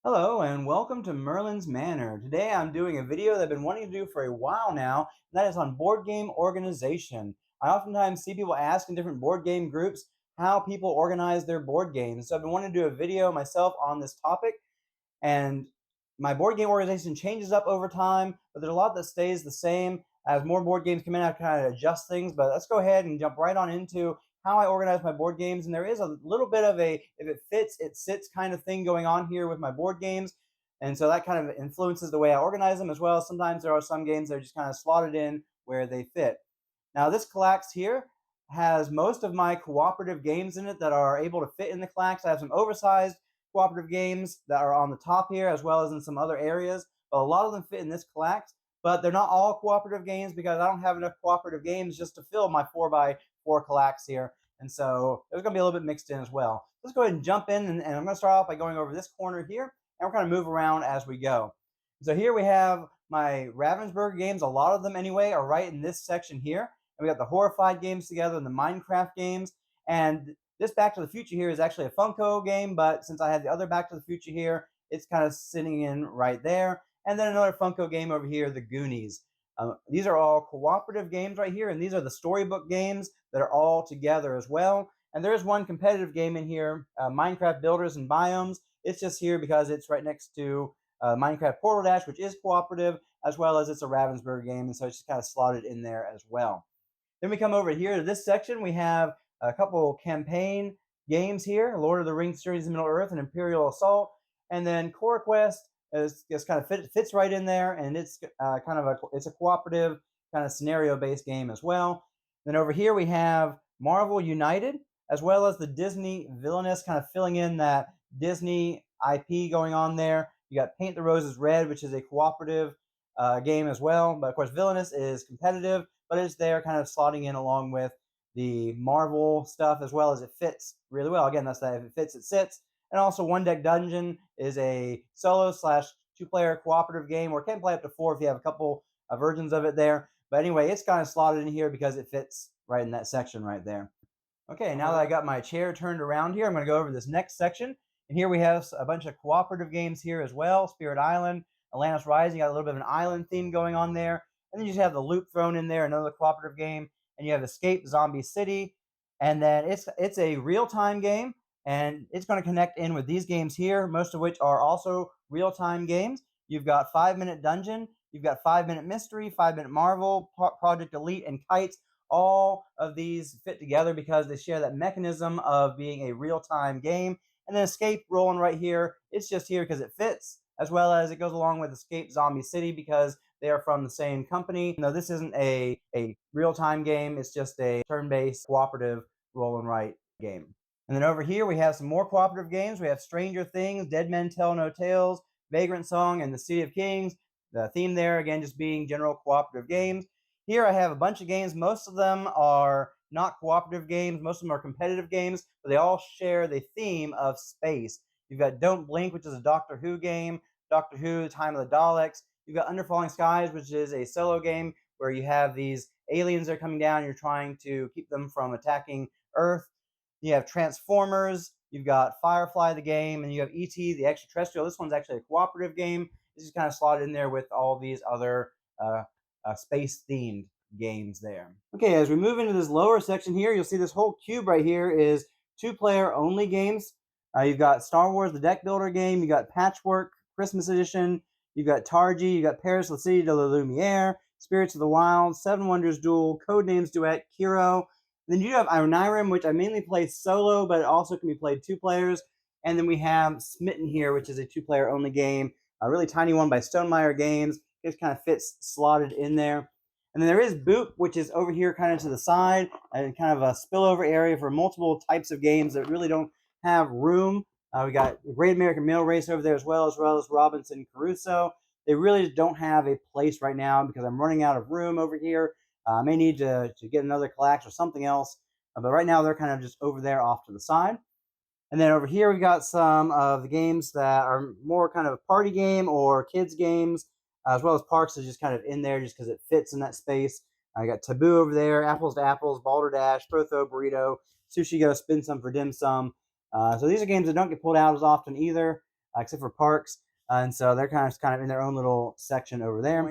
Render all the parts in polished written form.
Hello and welcome to Merlin's Manor. Today I'm doing a video that I've been wanting to do for a while now, and that is on board game organization. I oftentimes see people ask in different board game groups how people organize their board games. So I've been wanting to do a video myself on this topic, and my board game organization changes up over time, but there's a lot that stays the same. As more board games come in, I kind of adjust things. But let's go ahead and jump right on into how I organize my board games. And there is a little bit of a if it fits, it sits kind of thing going on here with my board games. And so that kind of influences the way I organize them as well. Sometimes there are some games that are just kind of slotted in where they fit. Now, this Kallax here has most of my cooperative games in it that are able to fit in the Kallax. I have some oversized cooperative games that are on the top here, as well as in some other areas. But a lot of them fit in this Kallax, but they're not all cooperative games because I don't have enough cooperative games just to fill my 4x4 Kallax here. And so there's going to be a little bit mixed in as well. Let's go ahead and jump in, and I'm going to start off by going over this corner here, and we're going to move around as we go. So here we have my Ravensburger games. A lot of them, anyway, are right in this section here. And we got the Horrified games together and the Minecraft games. And this Back to the Future here is actually a Funko game, but since I had the other Back to the Future here, it's kind of sitting in right there. And then another Funko game over here, the Goonies. These are all cooperative games right here, and these are the storybook games that are all together as well. And there is one competitive game in here, Minecraft Builders and Biomes. It's just here because it's right next to Minecraft Portal Dash, which is cooperative, as well as it's a Ravensburger game, and so it's just kind of slotted in there as well. Then we come over here to this section. We have a couple campaign games here: Lord of the Rings series of Middle-earth and Imperial Assault. And then Core Quest is just kind of fits right in there, and it's it's a cooperative kind of scenario-based game as well. Then over here we have Marvel United, as well as the Disney Villainous, kind of filling in that Disney IP going on there. You got Paint the Roses Red, which is a cooperative game as well, but of course Villainous is competitive, but it's there kind of slotting in along with the Marvel stuff, as well as it fits really well. Again, that's that if it fits, it sits. And also One Deck Dungeon is a solo slash two-player cooperative game, or can play up to four if you have a couple versions of it there. But anyway, it's kind of slotted in here because it fits right in that section right there. Okay, now that I got my chair turned around here, I'm going to go over this next section. And here we have a bunch of cooperative games here as well. Spirit Island, Atlantis Rising, got a little bit of an island theme going on there. And then you just have the Loop thrown in there, another cooperative game. And you have Escape Zombie City. And then it's a real-time game, and it's going to connect in with these games here, most of which are also real-time games. You've got 5 Minute Dungeon, you've got 5 Minute Mystery, 5 Minute Marvel, Project Elite, and Kites. All of these fit together because they share that mechanism of being a real-time game. And then Escape rolling right here, it's just here because it fits, as well as it goes along with Escape Zombie City because they are from the same company. No, this isn't a real-time game. It's just a turn-based cooperative roll and write game. And then over here we have some more cooperative games. We have Stranger Things, Dead Men Tell No Tales, Vagrant Song, and The City of Kings. The theme there, again, just being general cooperative games. Here I have a bunch of games. Most of them are not cooperative games. Most of them are competitive games, but they all share the theme of space. You've got Don't Blink, which is a Doctor Who game, Doctor Who, Time of the Daleks. You've got Under Falling Skies, which is a solo game where you have these aliens that are coming down and you're trying to keep them from attacking Earth. You have Transformers, you've got Firefly the game, and you have E.T. the Extraterrestrial. This one's actually a cooperative game. This is kind of slotted in there with all these other space-themed games there. Okay, as we move into this lower section here, you'll see this whole cube right here is two-player only games. You've got Star Wars, the deck builder game. You got Patchwork, Christmas edition. You've got Targi. You got Paris, La Cité de la Lumière, Spirits of the Wild, Seven Wonders Duel, Codenames Duet, Kiro. Then you have Ironirim, which I mainly play solo, but it also can be played two players. And then we have Smitten here, which is a two-player only game, a really tiny one by Stonemaier Games. It just kind of fits slotted in there. And then there is Boop, which is over here kind of to the side, and kind of a spillover area for multiple types of games that really don't have room. We got Great American Mail Race over there as well as Robinson Crusoe. They really don't have a place right now because I'm running out of room over here. I may need to get another Kallax or something else. But right now they're kind of just over there off to the side. And then over here we've got some of the games that are more kind of a party game or kids games, as well as Parks is just kind of in there just because it fits in that space. I got Taboo over there, Apples to Apples, Balderdash, Throw Burrito, Sushi Go, Spin Some for Dim Sum. So these are games that don't get pulled out as often either. except for Parks. And so they're kind of in their own little section over there.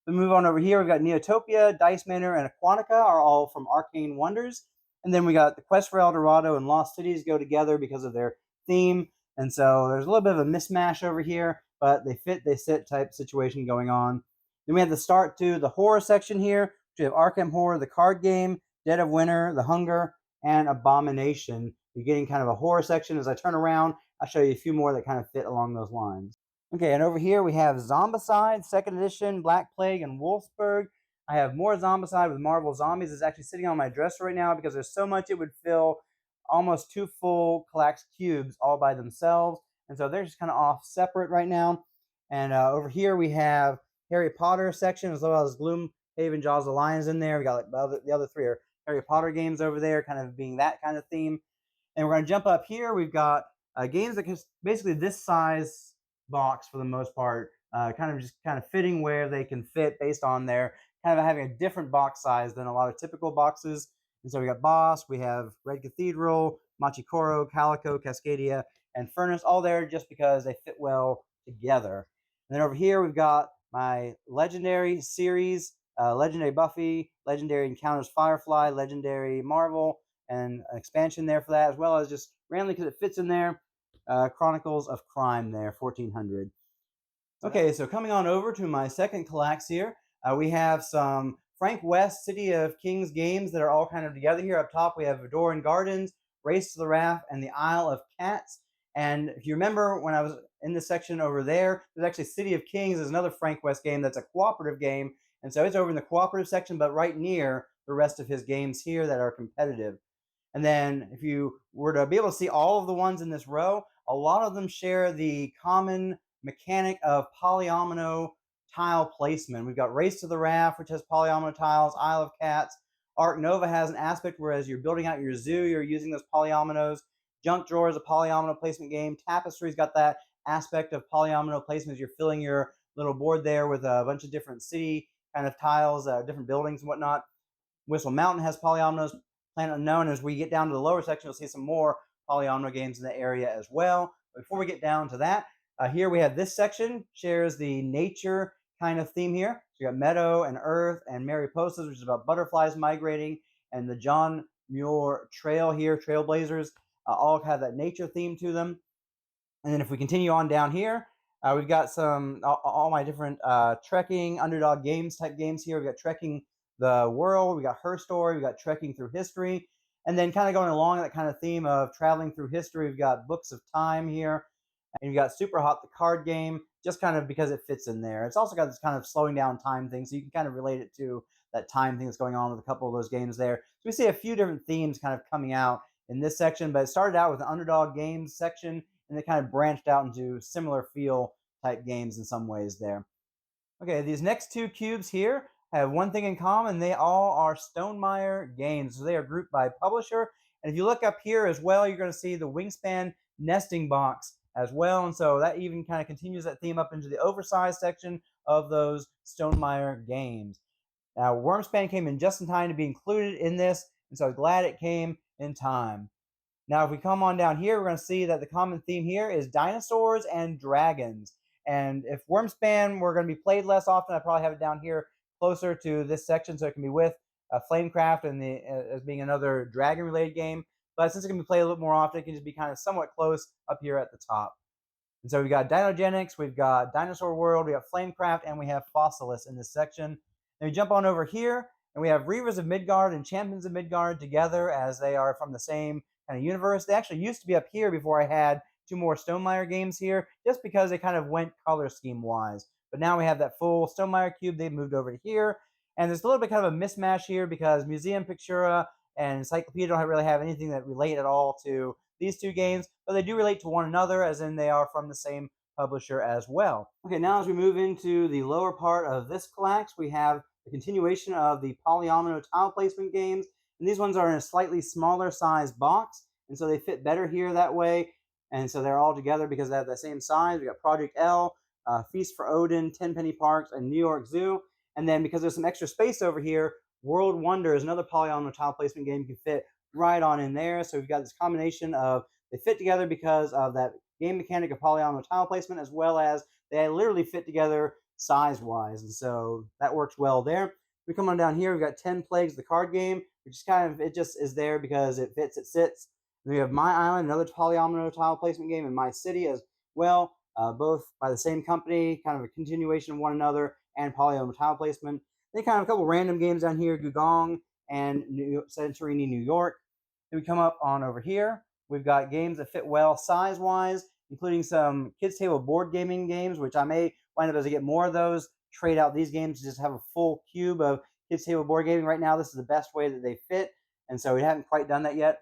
We move on over here. We've got Neotopia, Dice Manor, and Aquatica are all from Arcane Wonders. And then we got the Quest for El Dorado and Lost Cities go together because of their theme. And so there's a little bit of a mismatch over here, but they fit, they sit type situation going on. Then we have the start to the horror section here. We have Arkham Horror, the card game, Dead of Winter, The Hunger, and Abomination. You're getting kind of a horror section. As I turn around, I'll show you a few more that kind of fit along those lines. Okay, and over here we have Zombicide, 2nd edition, Black Plague, and Wolfsburg. I have more Zombicide with Marvel Zombies. It's actually sitting on my dresser right now because there's so much it would fill almost 2 full Kallax cubes all by themselves. And so they're just kind of off separate right now. And over here we have Harry Potter section as well as Gloomhaven, Jaws of the Lions in there. We got like the other 3 are Harry Potter games over there, kind of being that kind of theme. And we're going to jump up here. We've got games that can basically this size box for the most part, kind of fitting where they can fit based on their kind of having a different box size than a lot of typical boxes. And so we got Boss, we have Red Cathedral, Machikoro, Calico, Cascadia, and Furnace all there just because they fit well together. And then over here we've got my Legendary series, Legendary Buffy, Legendary Encounters Firefly, Legendary Marvel, and an expansion there for that, as well as just randomly because it fits in there, Chronicles of Crime there, 1400. Okay, so coming on over to my second Kallax here, we have some Frank West City of Kings games that are all kind of together here. Up top, we have Adoran Gardens, Race to the Raft, and the Isle of Cats. And if you remember when I was in this section over there, there's actually City of Kings is another Frank West game that's a cooperative game. And so it's over in the cooperative section, but right near the rest of his games here that are competitive. And then if you were to be able to see all of the ones in this row, a lot of them share the common mechanic of polyomino tile placement. We've got Race to the Raft, which has polyomino tiles, Isle of Cats. Ark Nova has an aspect where as you're building out your zoo, you're using those polyominoes. Junk Drawer is a polyomino placement game. Tapestry's got that aspect of polyomino placement as you're filling your little board there with a bunch of different city kind of tiles, different buildings and whatnot. Whistle Mountain has polyominoes. Planet Unknown, as we get down to the lower section, you'll see some more polyomino games in the area as well. Before we get down to that, here we have this section, shares the nature kind of theme here. So you got Meadow and Earth and Mariposas, which is about butterflies migrating, and the John Muir Trail here, Trailblazers, all have that nature theme to them. And then if we continue on down here, we've got all my different trekking, underdog games type games here. We've got Trekking the World, we got Her Story, we got Trekking Through History. And then kind of going along that kind of theme of traveling through history, we've got Books of Time here. And you've got Super Hot, the card game, just kind of because it fits in there. It's also got this kind of slowing down time thing, so you can kind of relate it to that time thing that's going on with a couple of those games there. So we see a few different themes kind of coming out in this section, but it started out with an underdog games section, and they kind of branched out into similar feel type games in some ways there. Okay, these next 2 cubes here have one thing in common. They all are Stonemaier games. So they are grouped by publisher. And if you look up here as well, you're going to see the Wingspan nesting box as well. And so that even kind of continues that theme up into the oversized section of those Stonemaier games. Now, Wormspan came in just in time to be included in this, and so I'm glad it came in time. Now, if we come on down here, we're going to see that the common theme here is dinosaurs and dragons. And if Wormspan were going to be played less often, I'd probably have it down here closer to this section so it can be with Flamecraft and as being another dragon-related game. But since it can be played a little more often, it can just be kind of somewhat close up here at the top. And so we've got Dinogenics, we've got Dinosaur World, we have Flamecraft, and we have Fossilis in this section. Then we jump on over here, and we have Reavers of Midgard and Champions of Midgard together as they are from the same kind of universe. They actually used to be up here before I had 2 more Stonemaier games here, just because they kind of went color scheme-wise. But now we have that full Stonemaier cube. They've moved over to here. And there's a little bit kind of a mismatch here because Museum Pictura and Encyclopedia don't really have anything that relate at all to these 2 games, but they do relate to one another, as in they are from the same publisher as well. Okay, now as we move into the lower part of this Kallax, we have the continuation of the polyomino tile placement games. And these ones are in a slightly smaller size box, and so they fit better here that way. And so they're all together because they have the same size. We got Project L, Feast for Odin, Tenpenny Parks, and New York Zoo. And then because there's some extra space over here, World Wonder is another polyomino tile placement game you can fit right on in there. So we've got this combination of they fit together because of that game mechanic of polyomino tile placement, as well as they literally fit together size-wise, and so that works well there. We come on down here, we've got 10 Plagues, the card game, which is kind of, it just is there because it fits, it sits. And we have My Island, another polyomino tile placement game, and My City as well, both by the same company, kind of a continuation of one another, and polyomino tile placement. Then kind of a couple random games down here, Gugong and Santorini, New York. Then we come up on over here. We've got games that fit well size-wise, including some kids' table board gaming games, which I may wind up, as I get more of those, trade out these games to just have a full cube of kids' table board gaming. Right now, this is the best way that they fit, and so we haven't quite done that yet.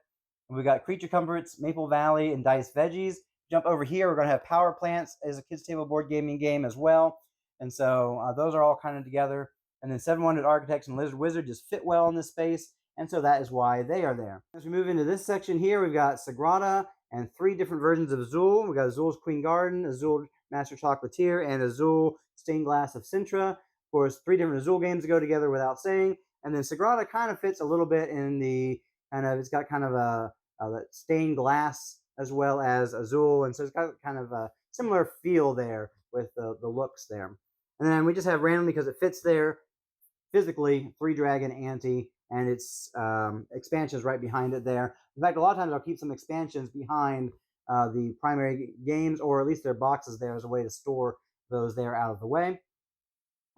We've got Creature Comforts, Maple Valley, and Dice Veggies. Jump over here, we're going to have Power Plants as a kids' table board gaming game as well, and so those are all kind of together. And then Seven Wonders Architects and Lizard Wizard just fit well in this space, and so that is why they are there. As we move into this section here, we've got Sagrada and 3 different versions of Azul. We've got Azul's Queen Garden, Azul Master Chocolatier, and Azul Stained Glass of Sintra. Of course, 3 different Azul games go together without saying. And then Sagrada kind of fits a little bit in the kind of, it's got kind of a stained glass as well as Azul, and so it's got kind of a similar feel there with the looks there. And then we just have randomly, because it fits there physically, 3 Dragon Ante, and its expansions right behind it there. In fact, a lot of times I'll keep some expansions behind the primary games, or at least their boxes there, as a way to store those there out of the way.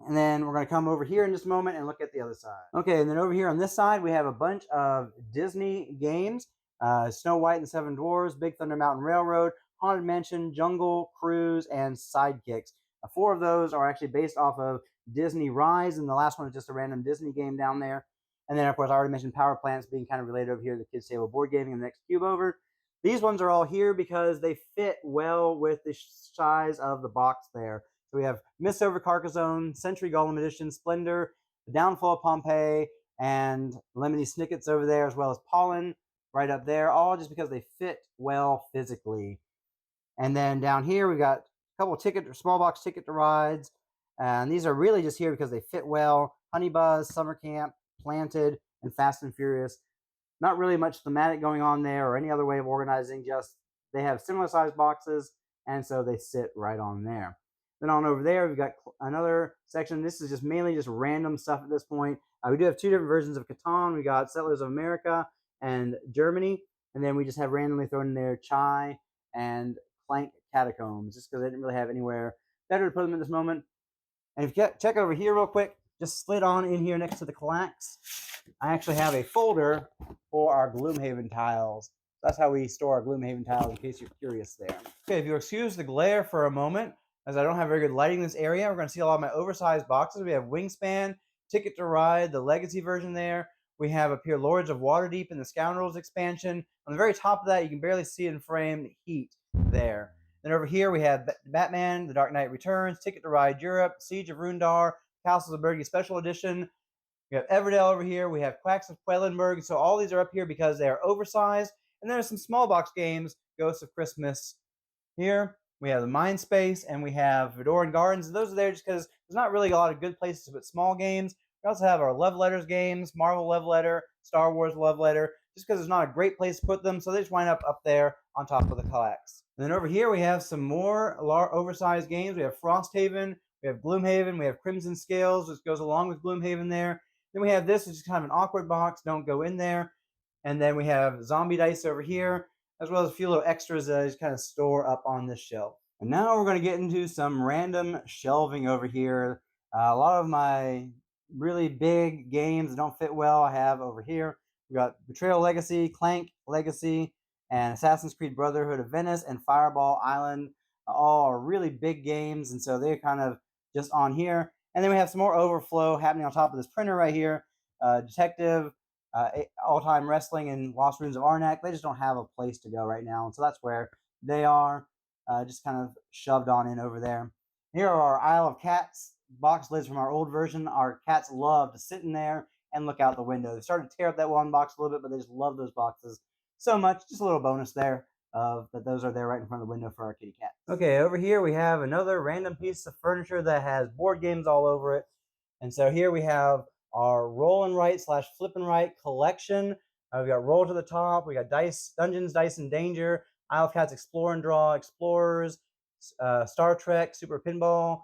And then we're going to come over here in just a moment and look at the other side. Okay, and then over here on this side, we have a bunch of Disney games. Snow White and the Seven Dwarfs, Big Thunder Mountain Railroad, Haunted Mansion, Jungle Cruise, and Sidekicks. 4 of those are actually based off of Disney Rise, and the last one is just a random Disney game down there. And then, of course, I already mentioned Power Plants being kind of related over here to the kids' table board gaming in the next cube over. These ones are all here because they fit well with the size of the box there. So we have Mists Over Carcassonne, Century Golem Edition, Splendor, The Downfall of Pompeii, and Lemony Snicket's over there, as well as Pollen right up there, all just because they fit well physically. And then down here, we've got a couple small box ticket to rides. And these are really just here because they fit well. Honey Buzz, Summer Camp, Planted, and Fast and Furious. Not really much thematic going on there or any other way of organizing, just they have similar sized boxes, and so they sit right on there. Then on over there, we've got another section. This is just mainly just random stuff at this point. We do have 2 different versions of Catan. We got Settlers of America and Germany, and then we just have randomly thrown in there Chai and Clank Catacombs, just because I didn't really have anywhere better to put them at this moment. And if you check over here real quick, just slid on in here next to the Kallax, I actually have a folder for our Gloomhaven tiles. That's how we store our Gloomhaven tiles, in case you're curious there. Okay, if you'll excuse the glare for a moment, as I don't have very good lighting in this area, we're going to see a lot of my oversized boxes. We have Wingspan, Ticket to Ride, the Legacy version there. We have up here Lords of Waterdeep and the Scoundrels expansion. On the very top of that, you can barely see it in frame, Heat there. Then over here, we have Batman, The Dark Knight Returns, Ticket to Ride Europe, Siege of Rundar, Castles of Burgundy Special Edition. We have Everdell over here. We have Quacks of Quellenberg. So all these are up here because they are oversized. And there are some small box games, Ghosts of Christmas here. We have the Mindspace, and we have Vidoran Gardens. Those are there just because there's not really a lot of good places to put small games. We also have our Love Letters games, Marvel Love Letter, Star Wars Love Letter, just because there's not a great place to put them, so they just wind up there on top of the Kallax. And then over here we have some more oversized games. We have Frosthaven, we have Gloomhaven, we have Crimson Scales, which goes along with Gloomhaven there. Then we have this, which is kind of an awkward box, don't go in there. And then we have Zombie Dice over here, as well as a few little extras that I just kind of store up on this shelf. And now we're going to get into some random shelving over here. A lot of my really big games that don't fit well I have over here. We've got Betrayal Legacy, Clank Legacy, and Assassin's Creed Brotherhood of Venice, and Fireball Island. All are really big games, and so they're kind of just on here. And then we have some more overflow happening on top of this printer right here. Detective, All-Time Wrestling, and Lost Ruins of Arnak. They just don't have a place to go right now, and so that's where they are, just kind of shoved on in over there. Here are our Isle of Cats box lids from our old version. Our cats love to sit in there and look out the window. They started to tear up that one box a little bit, but they just love those boxes so much. Just a little bonus there that those are there right in front of the window for our kitty cats. Okay, over here we have another random piece of furniture that has board games all over it. And so here we have our Roll and Write / Flip and Write collection. We've got Roll to the Top. We got Dice, Dungeons, Dice, and Danger. Isle of Cats Explore and Draw, Explorers, Star Trek, Super Pinball,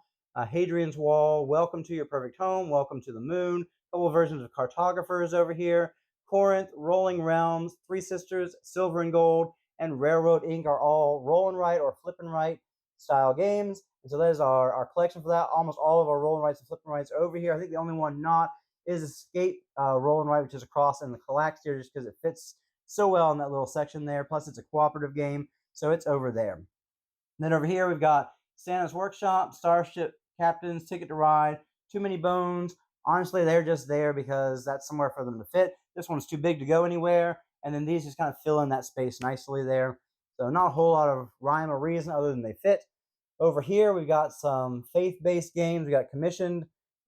Hadrian's Wall, Welcome to Your Perfect Home, Welcome to the Moon, a couple versions of Cartographers over here, Corinth, Rolling Realms, Three Sisters, Silver and Gold, and Railroad Inc. are all roll and write or flip and write style games. And so that is our collection for that. Almost all of our roll and writes and flip and writes are over here. I think the only one not is Escape Roll and Write, which is across in the Kallax here just because it fits so well in that little section there. Plus, it's a cooperative game, so it's over there. And then over here, we've got Santa's Workshop, Starship Captains, Ticket to Ride, Too Many Bones. Honestly, they're just there because that's somewhere for them to fit. This one's too big to go anywhere, and then these just kind of fill in that space nicely there. So not a whole lot of rhyme or reason other than they fit. Over here, we've got some faith-based games. We got Commissioned,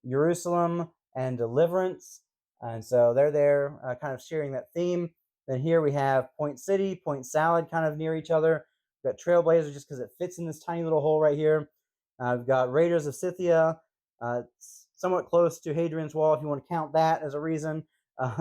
Jerusalem, and Deliverance. And so they're there kind of sharing that theme. Then here we have Point City, Point Salad kind of near each other. We've got Trailblazer just because it fits in this tiny little hole right here. We've got Raiders of Scythia, somewhat close to Hadrian's Wall if you want to count that as a reason.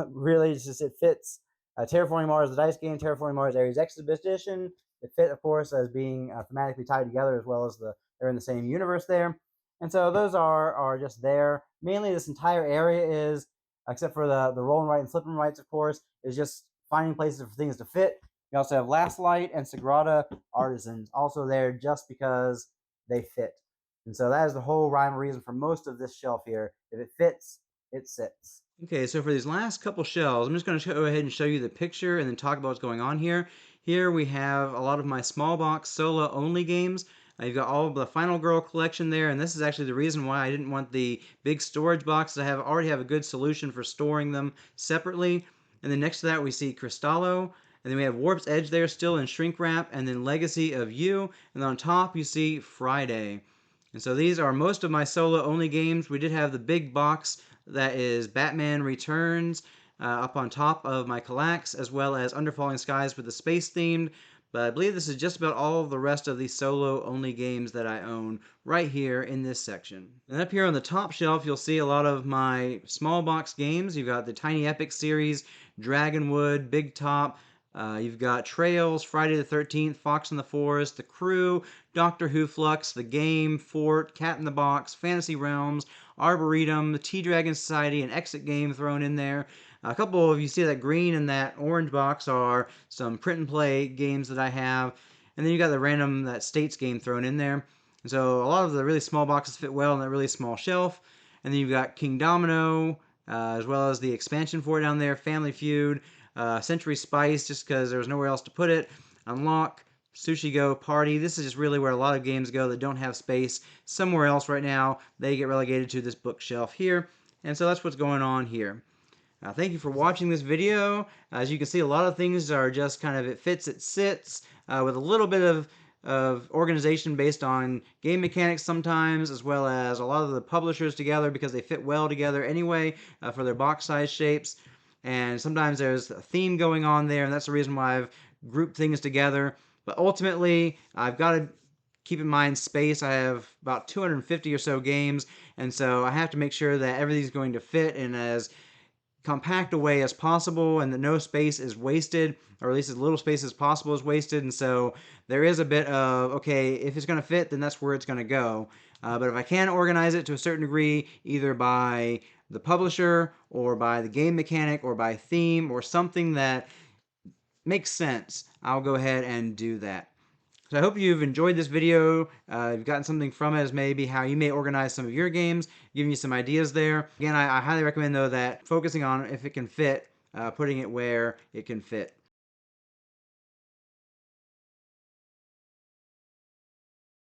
Really, it's just it fits. Terraforming Mars, the dice game, Terraforming Mars Ares Expedition. It fit, of course, as being thematically tied together as well as they're in the same universe there. And so those are just there. Mainly this entire area is, except for the roll and write and flip and writes, of course, is just finding places for things to fit. We also have Last Light and Sagrada Artisans also there just because they fit. And so that is the whole rhyme or reason for most of this shelf here. If it fits, it sits. Okay, so for these last couple shelves, I'm just going to go ahead and show you the picture and then talk about what's going on here. Here we have a lot of my small box solo only games. You've got all of the Final Girl collection there, and this is actually the reason why I didn't want the big storage boxes. I already have a good solution for storing them separately. And then next to that we see Cristallo, and then we have Warp's Edge there still in shrink wrap, and then Legacy of You, and then on top you see Friday. And so these are most of my solo only games. We did have the big box that is Batman Returns up on top of my Kallax, as well as Under Falling Skies with the space themed. But I believe this is just about all of the rest of the solo only games that I own right here in this section. And up here on the top shelf, you'll see a lot of my small box games. You've got the Tiny Epic series, Dragonwood, Big Top. You've got Trails, Friday the 13th, Fox in the Forest, The Crew, Doctor Who Flux, The Game, Fort, Cat in the Box, Fantasy Realms, Arboretum, the T-Dragon Society, an Exit game thrown in there. A couple of you see that green and that orange box are some print and play games that I have. And then you got the random that States game thrown in there. And so a lot of the really small boxes fit well on that really small shelf. And then you've got King Domino, as well as the expansion for it down there, Family Feud, Century Spice, just because there was nowhere else to put it, Unlock, Sushi Go, Party. This is just really where a lot of games go that don't have space somewhere else right now. They get relegated to this bookshelf here. And so that's what's going on here. Thank you for watching this video. As you can see, a lot of things are just kind of it fits, it sits, with a little bit of organization based on game mechanics sometimes, as well as a lot of the publishers together because they fit well together anyway for their box size shapes. And sometimes there's a theme going on there, and that's the reason why I've grouped things together. But ultimately, I've got to keep in mind space. I have about 250 or so games, and so I have to make sure that everything's going to fit in as compact a way as possible and that no space is wasted, or at least as little space as possible is wasted. And so there is a bit of, okay, if it's going to fit, then that's where it's going to go. But if I can organize it to a certain degree, either by the publisher or by the game mechanic or by theme or something that makes sense, I'll go ahead and do that. So I hope you've enjoyed this video, you've gotten something from it as maybe how you may organize some of your games, giving you some ideas there. Again, I highly recommend though that focusing on if it can fit, putting it where it can fit.